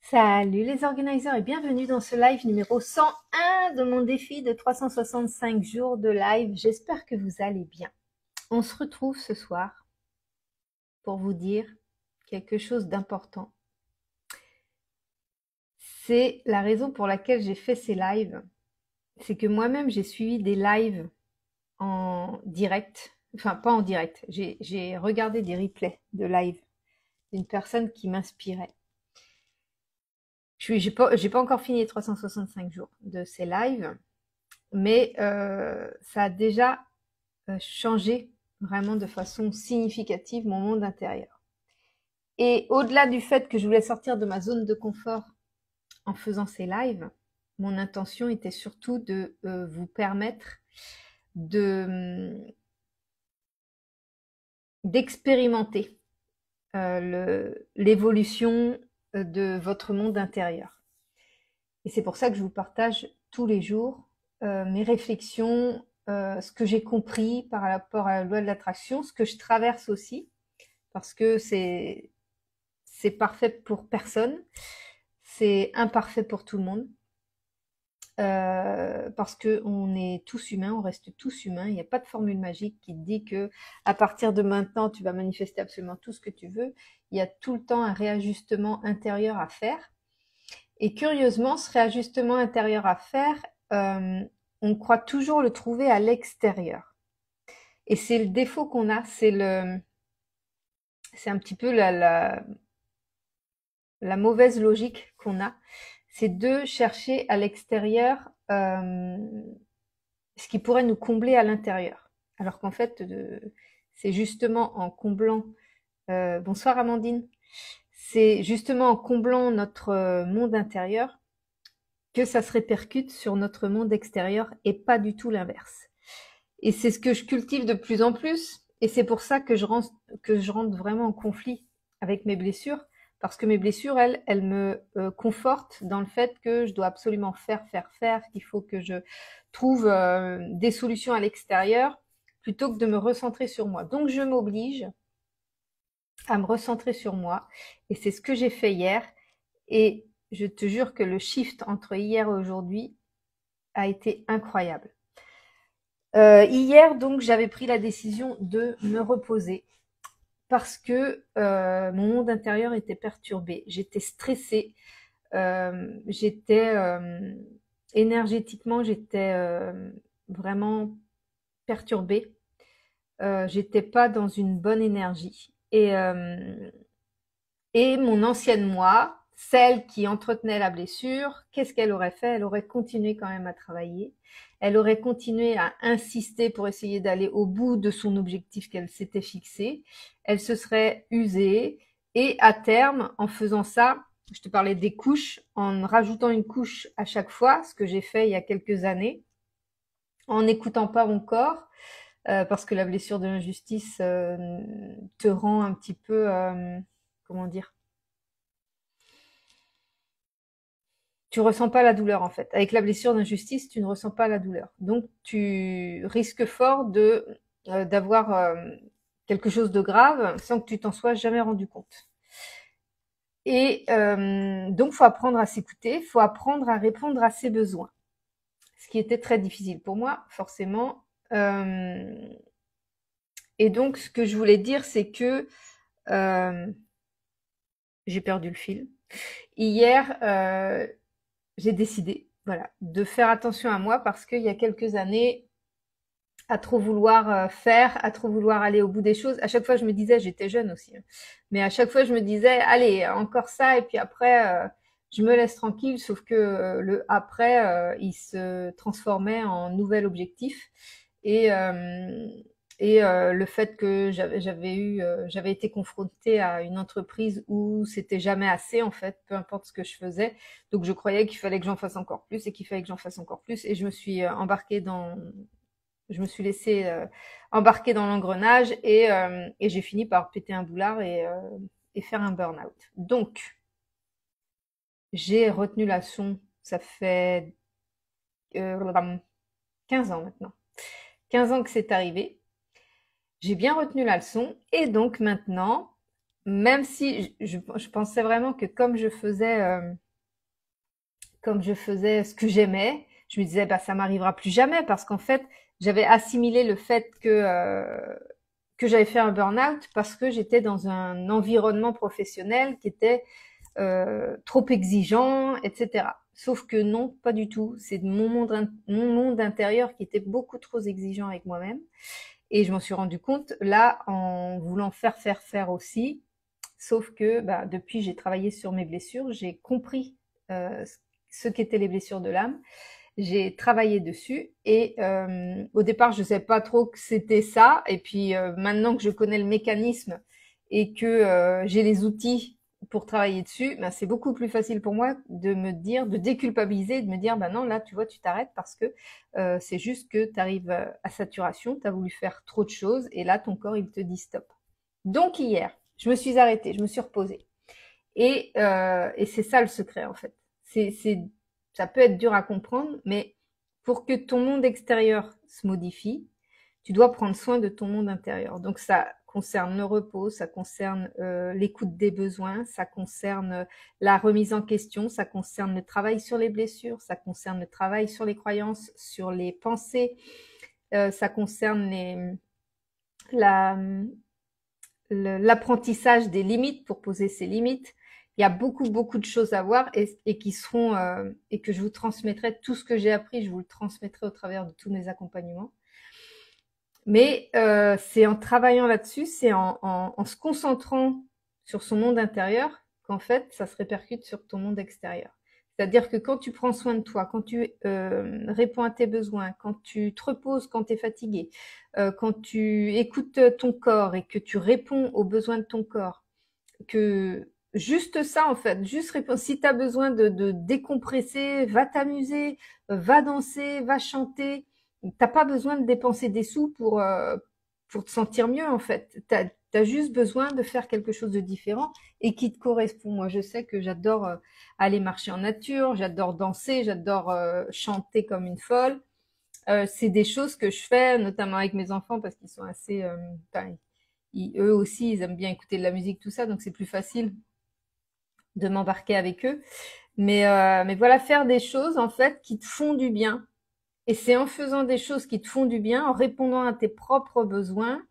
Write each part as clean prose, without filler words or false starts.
Salut les organisateurs et bienvenue dans ce live numéro 101 de mon défi de 365 jours de live. J'espère que vous allez bien. On se retrouve ce soir pour vous dire quelque chose d'important. C'est la raison pour laquelle j'ai fait ces lives. C'est que moi-même j'ai suivi des lives en direct, enfin pas en direct, j'ai regardé des replays de live d'une personne qui m'inspirait. J'ai pas encore fini les 365 jours de ces lives, mais ça a déjà changé vraiment de façon significative mon monde intérieur. Et au-delà du fait que je voulais sortir de ma zone de confort en faisant ces lives, mon intention était surtout de vous permettre d'expérimenter l'évolution de votre monde intérieur. Et c'est pour ça que je vous partage tous les jours mes réflexions, ce que j'ai compris par rapport à la loi de l'attraction, ce que je traverse aussi, parce que c'est parfait pour personne, c'est imparfait pour tout le monde, parce que on est tous humains, on reste tous humains. Il n'y a pas de formule magique qui te dit que à partir de maintenant tu vas manifester absolument tout ce que tu veux. Il y a tout le temps un réajustement intérieur à faire. Et curieusement, ce réajustement intérieur à faire, on croit toujours le trouver à l'extérieur. Et c'est le défaut qu'on a, c'est un petit peu la mauvaise logique qu'on a, c'est de chercher à l'extérieur ce qui pourrait nous combler à l'intérieur. Alors qu'en fait, c'est justement en comblant... bonsoir Amandine. C'est justement en comblant notre monde intérieur que ça se répercute sur notre monde extérieur et pas du tout l'inverse. Et c'est ce que je cultive de plus en plus, et c'est pour ça que je rentre vraiment en conflit avec mes blessures, parce que mes blessures, elles me confortent dans le fait que je dois absolument faire, qu'il faut que je trouve des solutions à l'extérieur, plutôt que de me recentrer sur moi. Donc je m'oblige à me recentrer sur moi, et c'est ce que j'ai fait hier, et je te jure que le shift entre hier et aujourd'hui a été incroyable. Hier, donc, j'avais pris la décision de me reposer parce que mon monde intérieur était perturbé. J'étais stressée, énergétiquement, j'étais vraiment perturbée. J'étais pas dans une bonne énergie. Et mon ancienne moi, celle qui entretenait la blessure, qu'est-ce qu'elle aurait fait? Elle aurait continué quand même à travailler. Elle aurait continué à insister pour essayer d'aller au bout de son objectif qu'elle s'était fixé. Elle se serait usée et à terme, en faisant ça, je te parlais des couches, en rajoutant une couche à chaque fois, ce que j'ai fait il y a quelques années, en n'écoutant pas mon corps, parce que la blessure de l'injustice te rend un petit peu, comment dire, tu ressens pas la douleur en fait. Avec la blessure d'injustice, tu ne ressens pas la douleur. Donc tu risques fort d'avoir quelque chose de grave sans que tu t'en sois jamais rendu compte. Et donc faut apprendre à s'écouter, faut apprendre à répondre à ses besoins. Ce qui était très difficile pour moi, forcément. Et donc ce que je voulais dire, c'est que j'ai perdu le fil. Hier, j'ai décidé, voilà, de faire attention à moi parce qu'il y a quelques années, à trop vouloir faire, à trop vouloir aller au bout des choses, à chaque fois je me disais, j'étais jeune aussi, hein, mais à chaque fois je me disais, allez, encore ça, et puis après, je me laisse tranquille, sauf que le après, il se transformait en nouvel objectif. Et, le fait que j'avais été confrontée à une entreprise où c'était jamais assez en fait, peu importe ce que je faisais. Donc je croyais qu'il fallait que j'en fasse encore plus et qu'il fallait que j'en fasse encore plus. Et je me suis je me suis laissée embarquer dans l'engrenage et j'ai fini par péter un boulard et faire un burn-out. Donc j'ai retenu la leçon. Ça fait 15 ans maintenant. 15 ans que c'est arrivé. J'ai bien retenu la leçon et donc maintenant, même si je pensais vraiment que comme je faisais ce que j'aimais, je me disais bah ça m'arrivera plus jamais parce qu'en fait j'avais assimilé le fait que j'avais fait un burn-out parce que j'étais dans un environnement professionnel qui était trop exigeant, etc. Sauf que non, pas du tout. C'est mon monde intérieur qui était beaucoup trop exigeant avec moi-même. Et je m'en suis rendu compte là en voulant faire aussi. Sauf que bah, depuis, j'ai travaillé sur mes blessures, j'ai compris ce qu'étaient les blessures de l'âme. J'ai travaillé dessus et au départ, je ne savais pas trop que c'était ça. Et puis maintenant que je connais le mécanisme et que j'ai les outils pour travailler dessus, ben, c'est beaucoup plus facile pour moi de me dire, de déculpabiliser, de me dire, ben non, là, tu vois, tu t'arrêtes parce que c'est juste que tu arrives à saturation, tu as voulu faire trop de choses et là, ton corps, il te dit stop. Donc hier, je me suis arrêtée, je me suis reposée. Et c'est ça le secret en fait. Ça peut être dur à comprendre, mais pour que ton monde extérieur se modifie, tu dois prendre soin de ton monde intérieur. Donc ça concerne le repos, ça concerne l'écoute des besoins, ça concerne la remise en question, ça concerne le travail sur les blessures, ça concerne le travail sur les croyances, sur les pensées, ça concerne la, l'apprentissage des limites pour poser ses limites. Il y a beaucoup de choses à voir et qui seront et que je vous transmettrai. Tout ce que j'ai appris, je vous le transmettrai au travers de tous mes accompagnements. Mais c'est en travaillant là-dessus, c'est en se concentrant sur son monde intérieur qu'en fait, ça se répercute sur ton monde extérieur. C'est-à-dire que quand tu prends soin de toi, quand tu réponds à tes besoins, quand tu te reposes quand tu es fatigué, quand tu écoutes ton corps et que tu réponds aux besoins de ton corps, que juste ça en fait, juste répondre. Si tu as besoin de décompresser, va t'amuser, va danser, va chanter. T'as pas besoin de dépenser des sous pour te sentir mieux en fait. T'as juste besoin de faire quelque chose de différent et qui te correspond. Moi, je sais que j'adore aller marcher en nature, j'adore danser, j'adore chanter comme une folle. C'est des choses que je fais, notamment avec mes enfants, parce qu'ils sont assez, eux aussi, ils aiment bien écouter de la musique, tout ça, donc c'est plus facile de m'embarquer avec eux. Mais voilà, faire des choses en fait qui te font du bien. Et c'est en faisant des choses qui te font du bien, en répondant à tes propres besoins,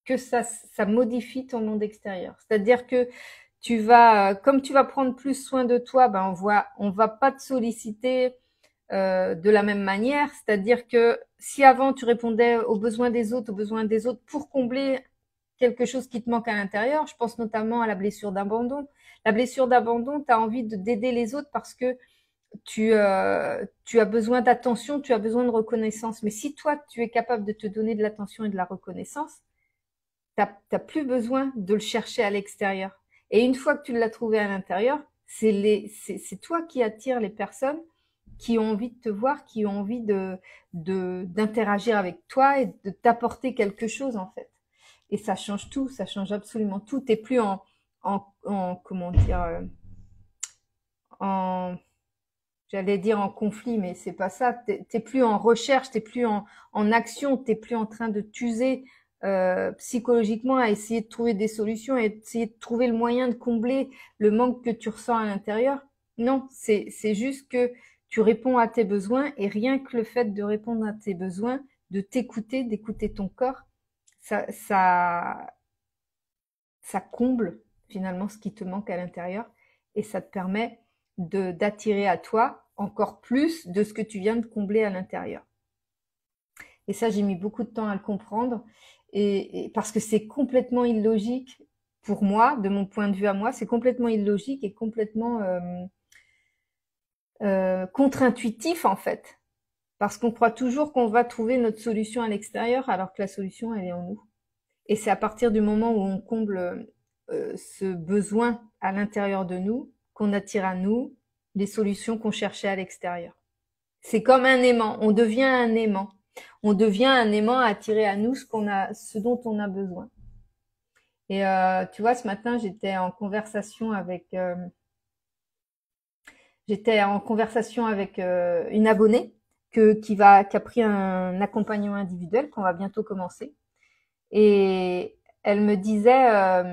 que ça modifie ton monde extérieur. C'est-à-dire que comme tu vas prendre plus soin de toi, ben on va pas te solliciter de la même manière. C'est-à-dire que si avant tu répondais aux besoins des autres pour combler quelque chose qui te manque à l'intérieur, je pense notamment à la blessure d'abandon. La blessure d'abandon, tu as envie d'aider les autres parce que tu as besoin d'attention, tu as besoin de reconnaissance. Mais si toi, tu es capable de te donner de l'attention et de la reconnaissance, t'as plus besoin de le chercher à l'extérieur. Et une fois que tu l'as trouvé à l'intérieur, c'est toi qui attires les personnes qui ont envie de te voir, qui ont envie d'interagir avec toi et de t'apporter quelque chose, en fait. Et ça change tout, ça change absolument tout. T'es plus comment dire, en, j'allais dire en conflit, mais c'est pas ça. T'es plus en recherche, t'es plus en action, t'es plus en train de t'user psychologiquement à essayer de trouver des solutions et essayer de trouver le moyen de combler le manque que tu ressens à l'intérieur. Non, c'est juste que tu réponds à tes besoins et rien que le fait de répondre à tes besoins, de t'écouter, d'écouter ton corps, ça, ça, ça comble finalement ce qui te manque à l'intérieur et ça te permet d'attirer à toi encore plus de ce que tu viens de combler à l'intérieur. Et ça, j'ai mis beaucoup de temps à le comprendre et parce que c'est complètement illogique pour moi, de mon point de vue à moi, c'est complètement illogique et complètement contre-intuitif en fait. Parce qu'on croit toujours qu'on va trouver notre solution à l'extérieur alors que la solution, elle est en nous. Et c'est à partir du moment où on comble ce besoin à l'intérieur de nous qu'on attire à nous les solutions qu'on cherchait à l'extérieur. C'est comme un aimant, on devient un aimant. On devient un aimant à attirer à nous ce dont on a besoin. Et tu vois, ce matin, j'étais en conversation avec une abonnée qui a pris un accompagnement individuel qu'on va bientôt commencer. Et elle me disait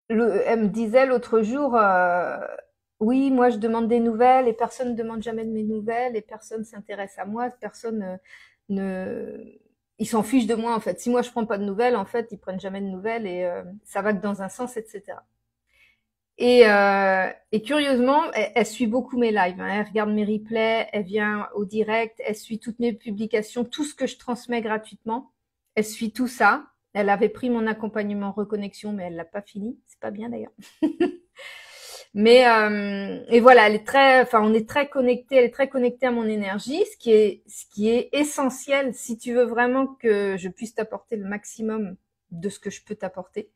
Elle me disait l'autre jour, oui, moi je demande des nouvelles et personne ne demande jamais de mes nouvelles et personne s'intéresse à moi, personne ne, ils s'en fichent de moi en fait. Si moi je prends pas de nouvelles, en fait, ils prennent jamais de nouvelles et ça va que dans un sens, etc. Et curieusement, elle suit beaucoup mes lives, hein. Elle regarde mes replays, elle vient au direct, elle suit toutes mes publications, tout ce que je transmets gratuitement. Elle suit tout ça. Elle avait pris mon accompagnement reconnexion, mais elle l'a pas fini. C'est pas bien d'ailleurs. Mais et voilà, elle est très, enfin, on est très connecté. Elle est très connectée à mon énergie, ce qui est essentiel si tu veux vraiment que je puisse t'apporter le maximum de ce que je peux t'apporter.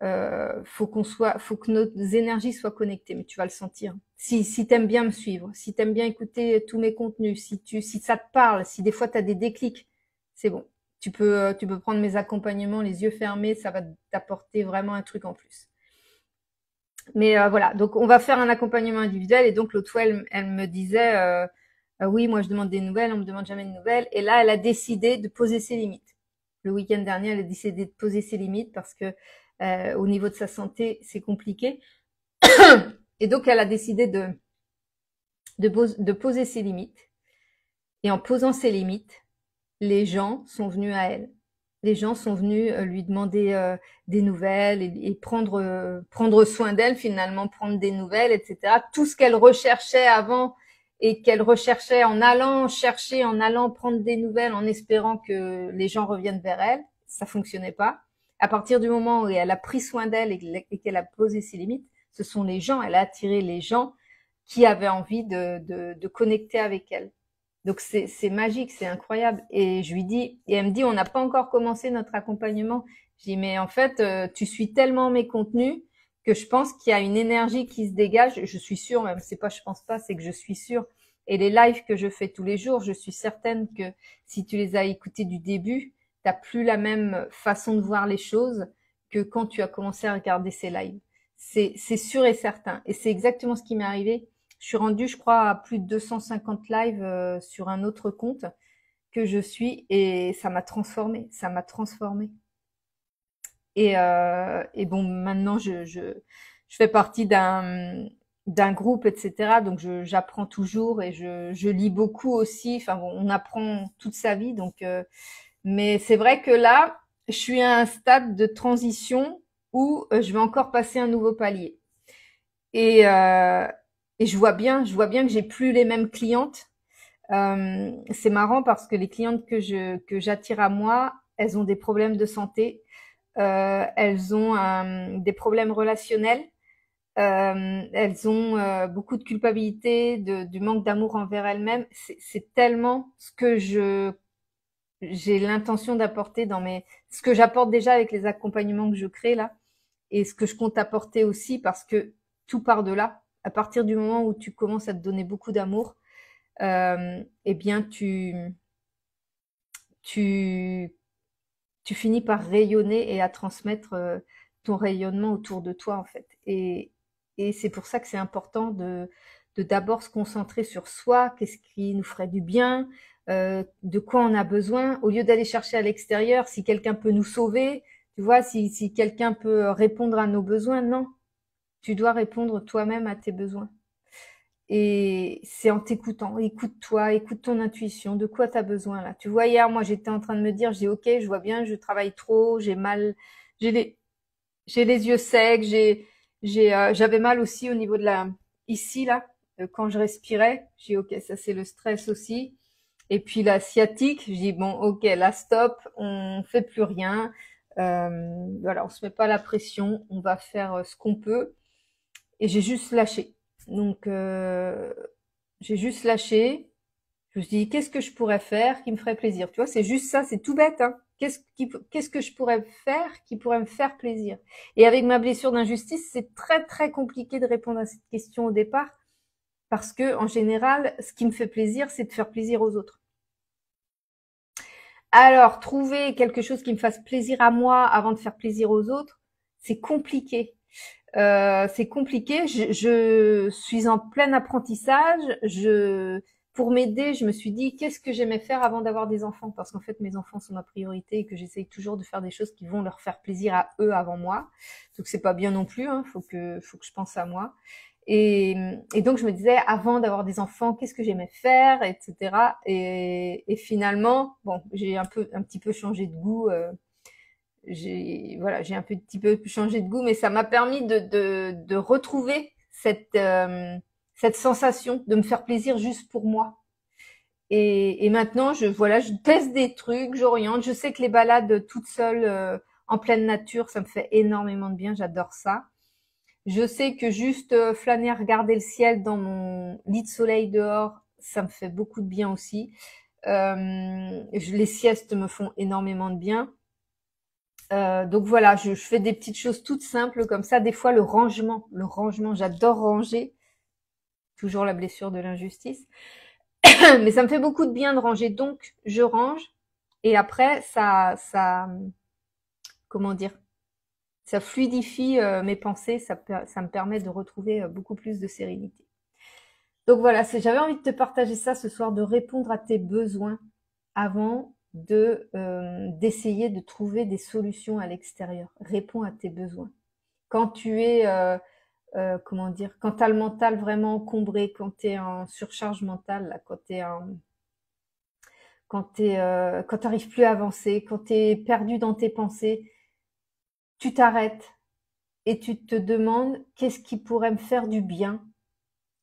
Faut que nos énergies soient connectées, mais tu vas le sentir. Si t'aimes bien me suivre, si t'aimes bien écouter tous mes contenus, si ça te parle, si des fois t'as des déclics, c'est bon. Tu peux prendre mes accompagnements les yeux fermés, ça va t'apporter vraiment un truc en plus. Mais voilà, donc on va faire un accompagnement individuel et donc l'autre fois elle me disait oui, moi je demande des nouvelles, on me demande jamais de nouvelles et là elle a décidé de poser ses limites. Le week-end dernier, elle a décidé de poser ses limites parce que au niveau de sa santé, c'est compliqué. Et donc elle a décidé de poser ses limites. Et en posant ses limites, les gens sont venus à elle. Les gens sont venus lui demander des nouvelles et prendre soin d'elle finalement, prendre des nouvelles, etc. Tout ce qu'elle recherchait avant et qu'elle recherchait en allant chercher, en allant prendre des nouvelles, en espérant que les gens reviennent vers elle, ça fonctionnait pas. À partir du moment où elle a pris soin d'elle et qu'elle a posé ses limites, ce sont les gens, elle a attiré les gens qui avaient envie de connecter avec elle. Donc c'est magique, c'est incroyable. Et je lui dis, et elle me dit, on n'a pas encore commencé notre accompagnement. Je dis, mais en fait, tu suis tellement mes contenus que je pense qu'il y a une énergie qui se dégage. Je suis sûre, même c'est pas, je pense pas, c'est que je suis sûre. Et les lives que je fais tous les jours, je suis certaine que si tu les as écoutés du début, t'as plus la même façon de voir les choses que quand tu as commencé à regarder ces lives. C'est sûr et certain. Et c'est exactement ce qui m'est arrivé. Je suis rendue, je crois, à plus de 250 lives sur un autre compte que je suis et ça m'a transformée. Ça m'a transformée. Et bon, maintenant, je fais partie d'un groupe, etc. Donc, j'apprends toujours et je lis beaucoup aussi. Enfin, bon, on apprend toute sa vie. Donc, mais c'est vrai que là, je suis à un stade de transition où je vais encore passer un nouveau palier. Et, euh, et je vois bien que j'ai plus les mêmes clientes. C'est marrant parce que les clientes que j'attire à moi, elles ont des problèmes de santé, elles ont des problèmes relationnels, elles ont beaucoup de culpabilité, du manque d'amour envers elles-mêmes. C'est tellement ce que j'ai l'intention d'apporter ce que j'apporte déjà avec les accompagnements que je crée là, et ce que je compte apporter aussi parce que tout part de là. À partir du moment où tu commences à te donner beaucoup d'amour, eh bien tu, tu finis par rayonner et à transmettre ton rayonnement autour de toi en fait. Et c'est pour ça que c'est important de d'abord se concentrer sur soi, qu'est-ce qui nous ferait du bien, de quoi on a besoin, au lieu d'aller chercher à l'extérieur si quelqu'un peut nous sauver, tu vois, si quelqu'un peut répondre à nos besoins, non, tu dois répondre toi-même à tes besoins. Et c'est en t'écoutant, écoute-toi, écoute ton intuition, de quoi tu as besoin là. Tu vois, hier, moi, j'étais en train de me dire, j'ai ok, je vois bien, je travaille trop, j'ai mal, j'ai les, j'ai les yeux secs, j'avais mal aussi au niveau de ici là, quand je respirais. J'ai ok, ça c'est le stress aussi. Et puis la sciatique, j'ai dit bon, ok, là stop, on fait plus rien. Voilà, on se met pas la pression, on va faire ce qu'on peut. Et j'ai juste lâché. Donc, j'ai juste lâché. Je me suis dit, qu'est-ce que je pourrais faire qui me ferait plaisir? Tu vois, c'est juste ça, c'est tout bête, hein. Qu'est-ce que je pourrais faire qui pourrait me faire plaisir? Et avec ma blessure d'injustice, c'est très, très compliqué de répondre à cette question au départ. Parce que, en général, ce qui me fait plaisir, c'est de faire plaisir aux autres. Alors, trouver quelque chose qui me fasse plaisir à moi avant de faire plaisir aux autres, c'est compliqué. C'est compliqué. Je suis en plein apprentissage. pour m'aider, je me suis dit qu'est-ce que j'aimais faire avant d'avoir des enfants, parce qu'en fait mes enfants sont ma priorité et que j'essaye toujours de faire des choses qui vont leur faire plaisir à eux avant moi. Donc c'est pas bien non plus, hein, faut que je pense à moi. Et donc je me disais avant d'avoir des enfants, qu'est-ce que j'aimais faire, etc. Et finalement, bon, j'ai un petit peu changé de goût. J'ai un petit peu changé de goût, mais ça m'a permis de retrouver cette sensation de me faire plaisir juste pour moi. Et maintenant, je teste des trucs, j'oriente. Je sais que les balades toute seule en pleine nature, ça me fait énormément de bien. J'adore ça. Je sais que juste flâner, regarder le ciel dans mon lit de soleil dehors, ça me fait beaucoup de bien aussi. Les siestes me font énormément de bien. Donc voilà, je fais des petites choses toutes simples comme ça. Des fois, le rangement, j'adore ranger. Toujours la blessure de l'injustice. Mais ça me fait beaucoup de bien de ranger, donc je range. Et après, comment dire, ça fluidifie mes pensées, ça me permet de retrouver beaucoup plus de sérénité. Donc voilà, j'avais envie de te partager ça ce soir, de répondre à tes besoins avant d'essayer de trouver des solutions à l'extérieur. Réponds à tes besoins. Quand tu es comment dire, quand t'as le mental vraiment encombré, quand t'es en surcharge mentale, là, quand t'arrives plus à avancer, quand t'es perdu dans tes pensées, tu t'arrêtes et tu te demandes qu'est-ce qui pourrait me faire du bien.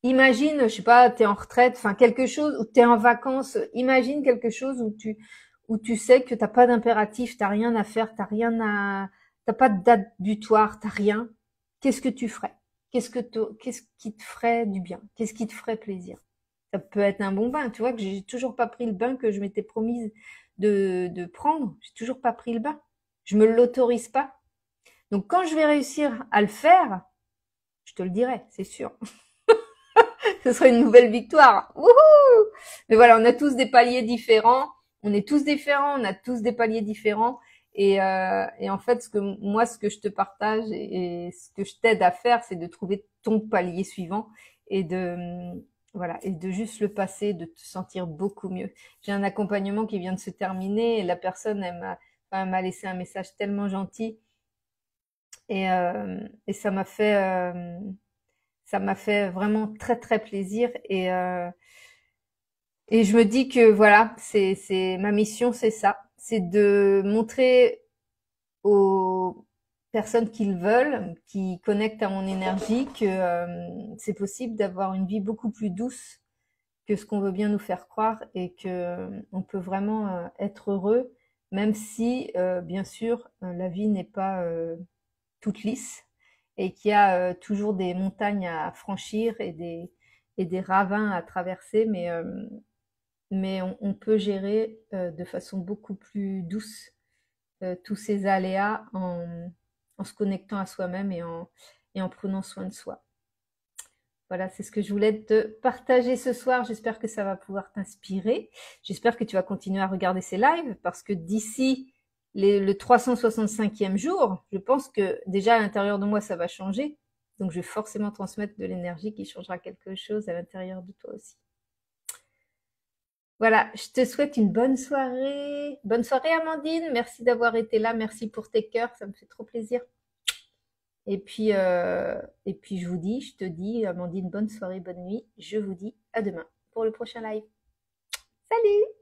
Imagine, je sais pas, t'es en retraite, enfin quelque chose, ou t'es en vacances, imagine quelque chose où tu sais que t'as pas d'impératif, t'as rien à faire, t'as pas de date butoir, t'as rien. Qu'est-ce que tu ferais? Qu'est-ce qui te ferait du bien? Qu'est-ce qui te ferait plaisir? Ça peut être un bon bain, tu vois, que j'ai toujours pas pris le bain que je m'étais promise de prendre. J'ai toujours pas pris le bain. Je me l'autorise pas. Donc quand je vais réussir à le faire, je te le dirai, c'est sûr. Ce serait une nouvelle victoire. Wouhou! Mais voilà, on a tous des paliers différents. On est tous différents, on a tous des paliers différents. Et en fait, ce que je te partage et ce que je t'aide à faire, c'est de trouver ton palier suivant et voilà, et de juste le passer, de te sentir beaucoup mieux. J'ai un accompagnement qui vient de se terminer et la personne, elle m'a laissé un message tellement gentil et ça m'a fait vraiment très très plaisir et je me dis que voilà, c'est ma mission, c'est ça, c'est de montrer aux personnes qui le veulent, qui connectent à mon énergie, que c'est possible d'avoir une vie beaucoup plus douce que ce qu'on veut bien nous faire croire et que on peut vraiment être heureux, même si bien sûr la vie n'est pas toute lisse et qu'il y a toujours des montagnes à franchir et des ravins à traverser, mais on peut gérer de façon beaucoup plus douce tous ces aléas en se connectant à soi-même et en prenant soin de soi. Voilà, c'est ce que je voulais te partager ce soir. J'espère que ça va pouvoir t'inspirer. J'espère que tu vas continuer à regarder ces lives parce que d'ici le 365e jour, je pense que déjà à l'intérieur de moi, ça va changer. Donc, je vais forcément transmettre de l'énergie qui changera quelque chose à l'intérieur de toi aussi. Voilà, je te souhaite une bonne soirée. Bonne soirée Amandine, merci d'avoir été là, merci pour tes cœurs, ça me fait trop plaisir. Et puis je te dis Amandine, bonne soirée, bonne nuit. Je vous dis à demain pour le prochain live. Salut!